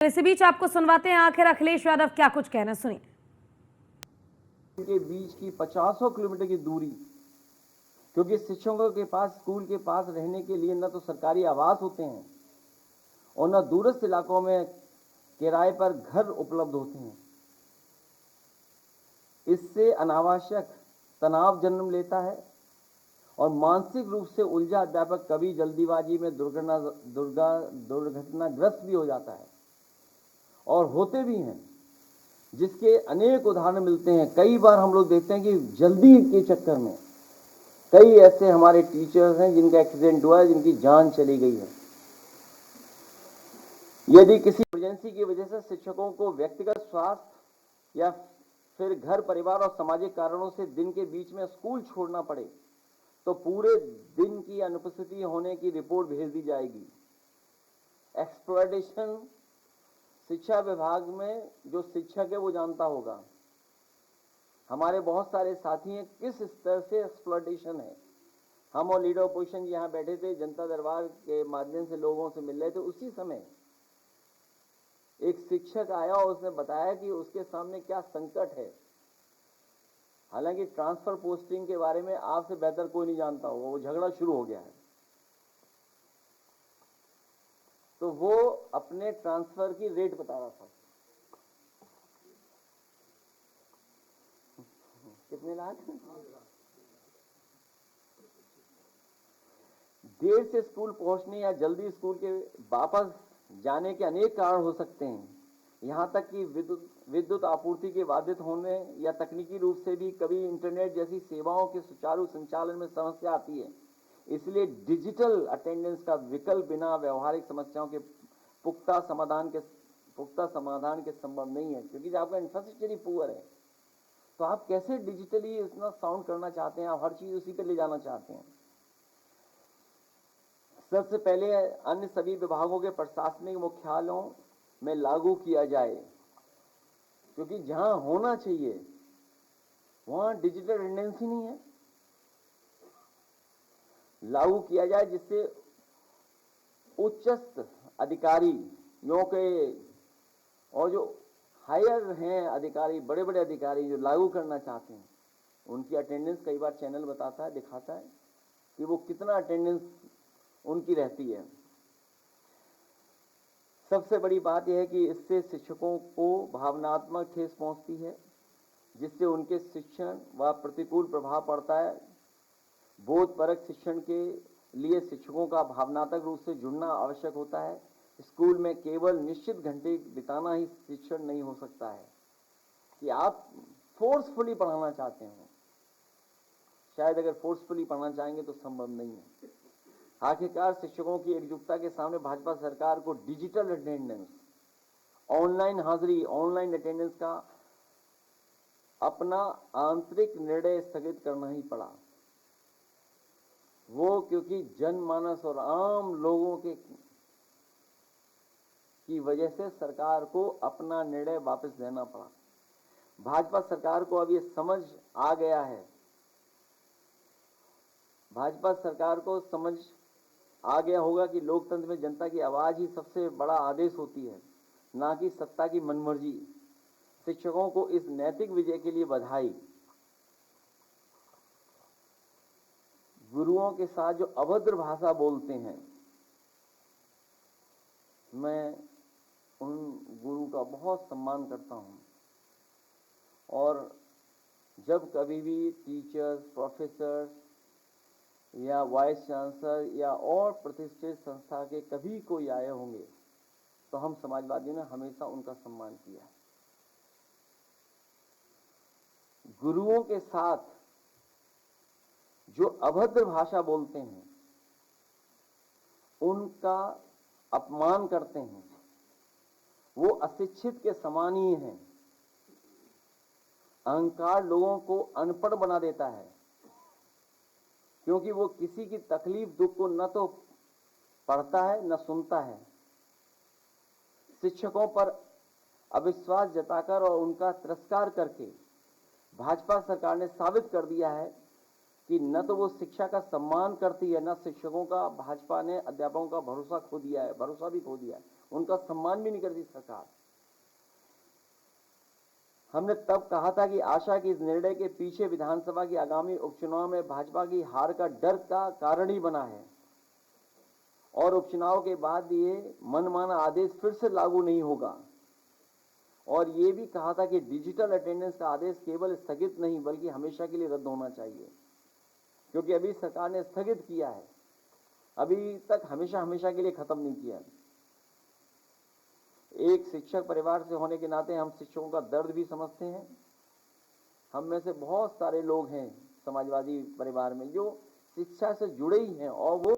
इसी बीच आपको सुनवाते हैं आखिर अखिलेश यादव क्या कुछ कहना, सुनिए। के बीच की 50 किलोमीटर की दूरी, क्योंकि शिक्षकों के पास स्कूल के पास रहने के लिए न तो सरकारी आवास होते हैं और न दूरस्थ इलाकों में किराए पर घर उपलब्ध होते हैं। इससे अनावश्यक तनाव जन्म लेता है और मानसिक रूप से उलझा अध्यापक कभी जल्दीबाजी में दुर्घटनाग्रस्त भी हो जाता है और होते भी हैं, जिसके अनेक उदाहरण मिलते हैं। कई बार हम लोग देखते हैं कि जल्दी के चक्कर में कई ऐसे हमारे टीचर्स हैं जिनका एक्सीडेंट हुआ है, जिनकी जान चली गई है। यदि किसी इमरजेंसी की वजह से शिक्षकों को व्यक्तिगत स्वास्थ्य या फिर घर परिवार और सामाजिक कारणों से दिन के बीच में स्कूल छोड़ना पड़े तो पूरे दिन की अनुपस्थिति होने की रिपोर्ट भेज दी जाएगी। एक्सप्लॉयटेशन शिक्षा विभाग में जो शिक्षक है वो जानता होगा। हमारे बहुत सारे साथी हैं, किस स्तर से एक्सप्लॉयटेशन है। हम और लीडर ऑपोजिशन यहाँ बैठे थे, जनता दरबार के माध्यम से लोगों से मिल रहे थे। उसी समय एक शिक्षक आया और उसने बताया कि उसके सामने क्या संकट है। हालांकि ट्रांसफर पोस्टिंग के बारे में आपसे बेहतर कोई नहीं जानता होगा, वो झगड़ा शुरू हो गया है। तो वो अपने ट्रांसफर की रेट बता रहा था, कितने लाख। देर से स्कूल पहुंचने या जल्दी स्कूल के वापस जाने के अनेक कारण हो सकते हैं। यहां तक कि विद्युत आपूर्ति के बाधित होने या तकनीकी रूप से भी कभी इंटरनेट जैसी सेवाओं के सुचारू संचालन में समस्या आती है। इसलिए डिजिटल अटेंडेंस का विकल्प बिना व्यवहारिक समस्याओं के पुख्ता समाधान के संभव नहीं है, क्योंकि आपका इंफ्रास्ट्रक्चर ही पुअर है। तो आप कैसे डिजिटली इतना साउंड करना चाहते हैं, आप हर चीज उसी पे ले जाना चाहते हैं। सबसे पहले अन्य सभी विभागों के प्रशासनिक मुख्यालयों में लागू किया जाए, क्योंकि जहां होना चाहिए वहां डिजिटल अटेंडेंस ही नहीं है। लागू किया जाए जिससे उच्चस्थ अधिकारियों के और जो हायर हैं अधिकारी, बड़े बड़े अधिकारी जो लागू करना चाहते हैं, उनकी अटेंडेंस कई बार चैनल बताता है, दिखाता है कि वो कितना अटेंडेंस उनकी रहती है। सबसे बड़ी बात यह है कि इससे शिक्षकों को भावनात्मक ठेस पहुंचती है, जिससे उनके शिक्षण व प्रतिकूल प्रभाव पड़ता है। बोधपरक शिक्षण के लिए शिक्षकों का भावनात्मक रूप से जुड़ना आवश्यक होता है। स्कूल में केवल निश्चित घंटे बिताना ही शिक्षण नहीं हो सकता है कि आप फोर्सफुली पढ़ाना चाहते हो। शायद अगर फोर्सफुली पढ़ना चाहेंगे तो संभव नहीं है। आखिरकार शिक्षकों की एकजुटता के सामने भाजपा सरकार को डिजिटल अटेंडेंस, ऑनलाइन हाजिरी, ऑनलाइन अटेंडेंस का अपना आंतरिक निर्णय स्थगित करना ही पड़ा। वो क्योंकि जनमानस और आम लोगों की वजह से सरकार को अपना निर्णय वापस लेना पड़ा। भाजपा सरकार को अब ये समझ आ गया है, भाजपा सरकार को समझ आ गया होगा कि लोकतंत्र में जनता की आवाज ही सबसे बड़ा आदेश होती है, ना कि सत्ता की मनमर्जी। शिक्षकों को इस नैतिक विजय के लिए बधाई। गुरुओं के साथ जो अभद्र भाषा बोलते हैं, मैं उन गुरु का बहुत सम्मान करता हूं और जब कभी भी टीचर्स, प्रोफेसर्स या वाइस चांसलर या और प्रतिष्ठित संस्था के कभी कोई आए होंगे तो हम समाजवादियों ने हमेशा उनका सम्मान किया। गुरुओं के साथ जो अभद्र भाषा बोलते हैं, उनका अपमान करते हैं, वो अशिक्षित के समान ही हैं। अहंकार लोगों को अनपढ़ बना देता है, क्योंकि वो किसी की तकलीफ दुख को न तो पढ़ता है न सुनता है। शिक्षकों पर अविश्वास जताकर और उनका तिरस्कार करके भाजपा सरकार ने साबित कर दिया है कि न तो वो शिक्षा का सम्मान करती है, न शिक्षकों का। भाजपा ने अध्यापकों का भरोसा खो दिया है, भरोसा भी खो दिया है। उनका सम्मान भी नहीं करती सरकार। हमने तब कहा था कि आशा के इस निर्णय के पीछे विधानसभा की आगामी उपचुनाव में भाजपा की हार का डर का कारण ही बना है और उपचुनाव के बाद ये मनमाना आदेश फिर से लागू नहीं होगा। और ये भी कहा था कि डिजिटल अटेंडेंस का आदेश केवल स्थगित नहीं बल्कि हमेशा के लिए रद्द होना चाहिए, क्योंकि अभी सरकार ने स्थगित किया है, अभी तक हमेशा हमेशा के लिए खत्म नहीं किया। एक शिक्षक परिवार से होने के नाते हम शिक्षकों का दर्द भी समझते हैं। हम में से बहुत सारे लोग हैं समाजवादी परिवार में जो शिक्षा से जुड़े ही हैं और वो